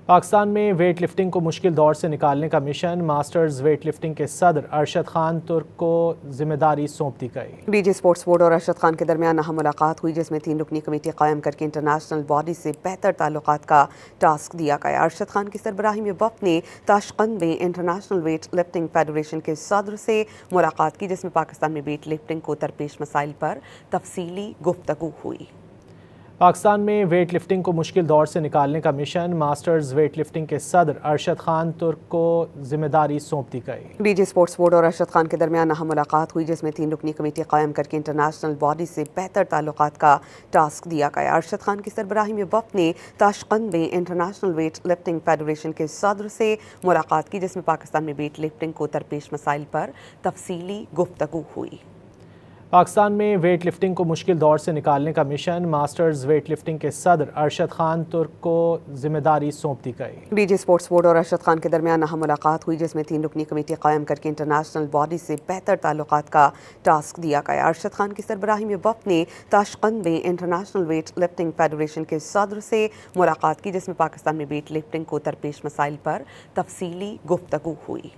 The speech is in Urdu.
پاکستان میں ویٹ لفٹنگ کو مشکل دور سے نکالنے کا مشن ماسٹرز ویٹ لفٹنگ کے صدر ارشد خان ترک کو ذمہ داری سونپ دی گئی۔ ڈی جی اسپورٹس بورڈ اور ارشد خان کے درمیان اہم ملاقات ہوئی، جس میں 3 رکنی کمیٹی قائم کر کے انٹرنیشنل باڈی سے بہتر تعلقات کا ٹاسک دیا گیا۔ ارشد خان کی سربراہی میں وفد نے تاشقند میں انٹرنیشنل ویٹ لفٹنگ فیڈریشن کے صدر سے ملاقات کی، جس میں پاکستان میں ویٹ لفٹنگ کو درپیش مسائل پر تفصیلی گفتگو ہوئی۔ پاکستان میں ویٹ لفٹنگ کو مشکل دور سے نکالنے کا مشن ماسٹرز ویٹ لفٹنگ کے صدر ارشد خان ترک کو ذمہ داری سونپ دی گئی۔ ڈی جی اسپورٹس بورڈ اور ارشد خان کے درمیان اہم ملاقات ہوئی، جس میں 3 رکنی کمیٹی قائم کر کے انٹرنیشنل باڈی سے بہتر تعلقات کا ٹاسک دیا گیا۔ ارشد خان کی سربراہی میں وفد نے تاشقند میں انٹرنیشنل ویٹ لفٹنگ فیڈریشن کے صدر سے ملاقات کی، جس میں پاکستان میں ویٹ لفٹنگ کو درپیش مسائل پر تفصیلی گفتگو ہوئی۔ پاکستان میں ویٹ لفٹنگ کو مشکل دور سے نکالنے کا مشن ماسٹرز ویٹ لفٹنگ کے صدر ارشد خان ترک کو ذمہ داری سونپ دی گئی۔ ڈی جی اسپورٹس بورڈ اور ارشد خان کے درمیان اہم ملاقات ہوئی، جس میں 3 رکنی کمیٹی قائم کر کے انٹرنیشنل باڈی سے بہتر تعلقات کا ٹاسک دیا گیا۔ ارشد خان کی سربراہی میں وفد نے تاشقند میں انٹرنیشنل ویٹ لفٹنگ فیڈریشن کے صدر سے ملاقات کی، جس میں پاکستان میں ویٹ لفٹنگ کو درپیش مسائل پر تفصیلی گفتگو ہوئی۔